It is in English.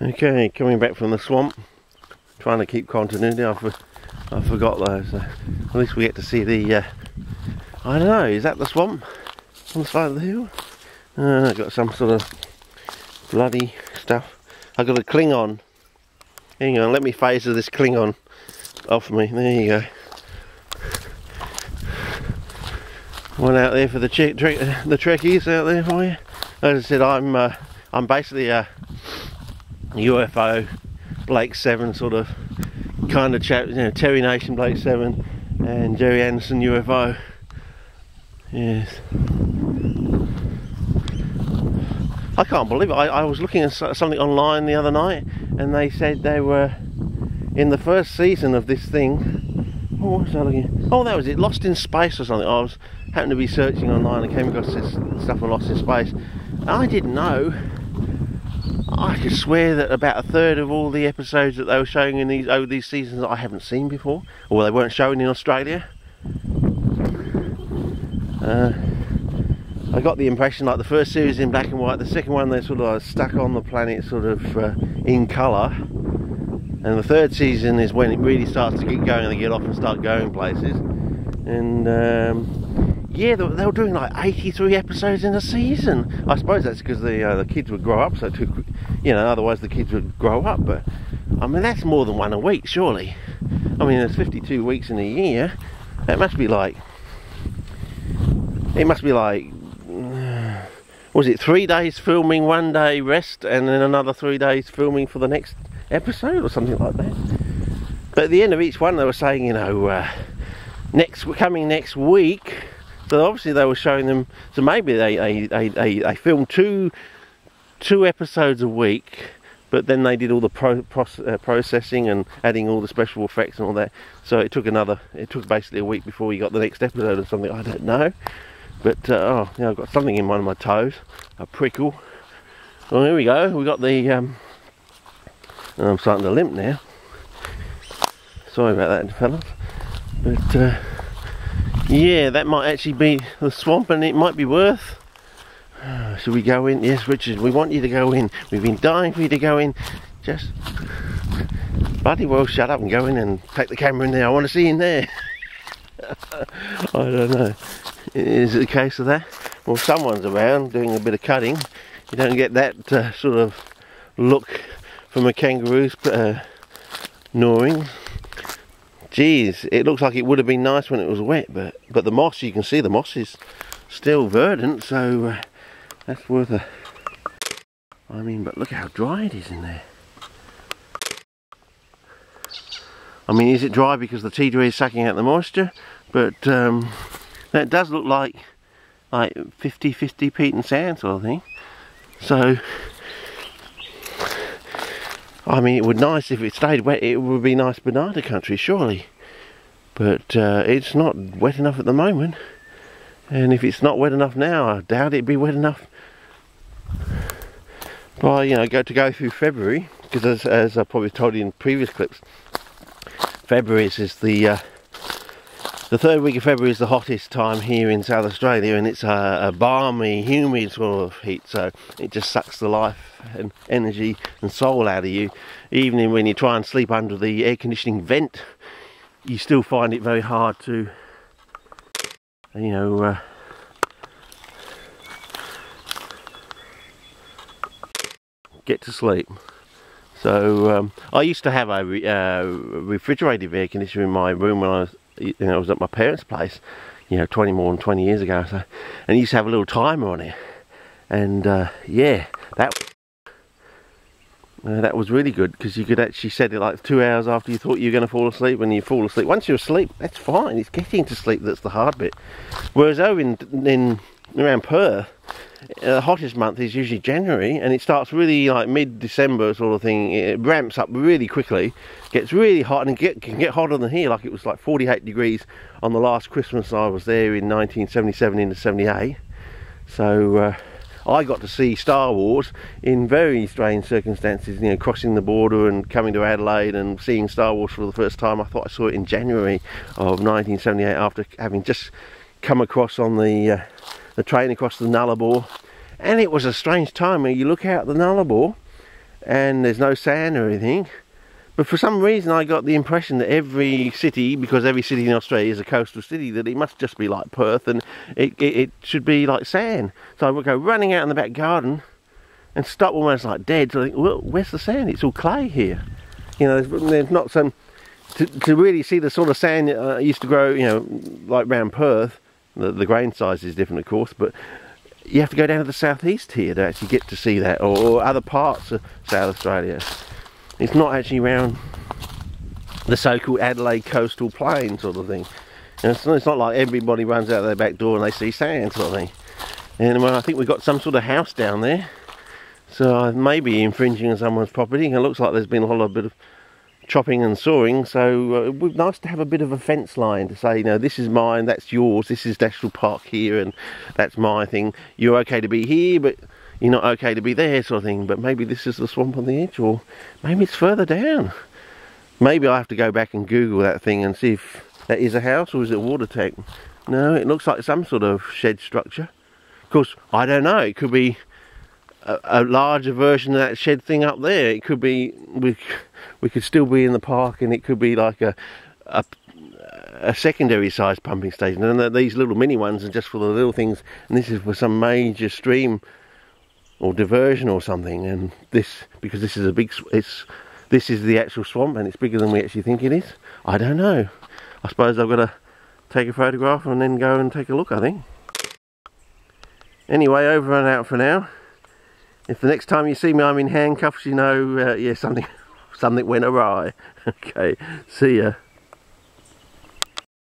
Okay, coming back from the swamp, trying to keep continuity. I forgot those. So at least we get to see the. I don't know. Is that the swamp on the side of the hill? I've got some sort of bloody stuff. I've got a Klingon. Hang on, let me phaser this Klingon off me. There you go. One out there for the Trekkies out there for you. As I said, I'm basically a UFO Blake 7 sort of kind of chap, you know, Terry Nation Blake 7 and Jerry Anderson UFO. Yes. I can't believe it. I was looking at something online the other night and they said they were in the first season of this thing. What was I looking at? Oh, that was it, Lost in Space or something. I happened to be searching online and came across this stuff on Lost in Space. I didn't know. I could swear that about a third of all the episodes that they were showing in over these seasons I haven't seen before, or they weren't showing in Australia. I got the impression like the first series in black and white, the second one they're sort of stuck on the planet sort of in colour, and the third season is when it really starts to get going and they get off and start going places. And yeah, they were doing like 83 episodes in a season. I suppose that's because the kids would grow up, so it took, you know, otherwise the kids would grow up. But I mean, that's more than one a week, surely. I mean, there's 52 weeks in a year. That must be like, it must be like, was it 3 days filming, 1 day rest, and then another 3 days filming for the next episode or something like that? But at the end of each one, they were saying, you know, coming next week. So obviously they were showing them. So maybe they filmed two episodes a week, but then they did all the processing and adding all the special effects and all that. So it took basically a week before we got the next episode or something. I don't know. But oh, yeah, I've got something in one of my toes, a prickle. Well, here we go. We got the. I'm starting to limp now. Sorry about that, fellas. But yeah, that might actually be the swamp, and it might be worth. Should we go in? Yes, Richard, we want you to go in. We've been dying for you to go in. Just bloody well shut up and go in and take the camera in there. I want to see in there. I don't know. Is it a case of that? Well, someone's around doing a bit of cutting. You don't get that sort of look from a kangaroo's gnawing. Geez, it looks like it would have been nice when it was wet, but the moss, you can see the moss is still verdant, so that's worth a. I mean, but look how dry it is in there. I mean, is it dry because the tea tree is sucking out the moisture? But that does look like 50-50 peat and sand sort of thing. So, I mean, it would be nice if it stayed wet. It would be nice banana country, surely. But it's not wet enough at the moment. And if it's not wet enough now, I doubt it'd be wet enough by, you know, go through February. Because as I probably told you in previous clips, February is the third week of February is the hottest time here in South Australia, and it's a balmy, humid sort of heat, so it just sucks the life and energy and soul out of you. Even when you try and sleep under the air conditioning vent, you still find it very hard to, you know, get to sleep. So I used to have a refrigerated air conditioner in my room when I was at my parents' place, you know, more than 20 years ago. So, and it used to have a little timer on it, and yeah, that was really good because you could actually set it like 2 hours after you thought you were going to fall asleep. When you fall asleep, once you're asleep, that's fine. It's getting to sleep that's the hard bit. Whereas over in around Perth, the hottest month is usually January, and it starts really like mid-December sort of thing. It ramps up really quickly, gets really hot, and can get hotter than here. Like it was like 48 degrees on the last Christmas I was there in 1977 into 78. So I got to see Star Wars in very strange circumstances, you know, crossing the border and coming to Adelaide and seeing Star Wars for the first time. I thought I saw it in January of 1978 after having just come across on the train across the Nullarbor. And it was a strange time when you look out the Nullarbor and there's no sand or anything. But for some reason I got the impression that every city, because every city in Australia is a coastal city, that it must just be like Perth and it should be like sand. So I would go running out in the back garden and stop almost like dead. So I think, well, where's the sand? It's all clay here. You know, there's not some... To really see the sort of sand that used to grow, you know, like around Perth, the grain size is different of course, but you have to go down to the southeast here to actually get to see that, or other parts of South Australia. It's not actually around the so-called Adelaide coastal plain sort of thing. And it's not like everybody runs out their back door and they see sand sort of thing. And well, I think we've got some sort of house down there, so I may be infringing on someone's property. And it looks like there's been a whole bit of chopping and sawing, so it would be nice to have a bit of a fence line to say, you know, this is mine, that's yours, this is National Park here, and that's my thing. You're okay to be here, but you're not okay to be there, sort of thing. But maybe this is the swamp on the edge, or maybe it's further down. Maybe I have to go back and Google that thing and see if that is a house or is it a water tank. No, it looks like some sort of shed structure. Of course, I don't know, it could be a larger version of that shed thing up there. It could be, we could still be in the park, and it could be like a secondary sized pumping station, and these little mini ones are just for the little things, and this is for some major stream or diversion or something. And this, because this is a big, this is the actual swamp, and it's bigger than we actually think it is. I don't know. I suppose I've got to take a photograph and then go and take a look, I think. Anyway, over and out for now. If the next time you see me I'm in handcuffs, you know, yeah, something went awry. Okay, see ya.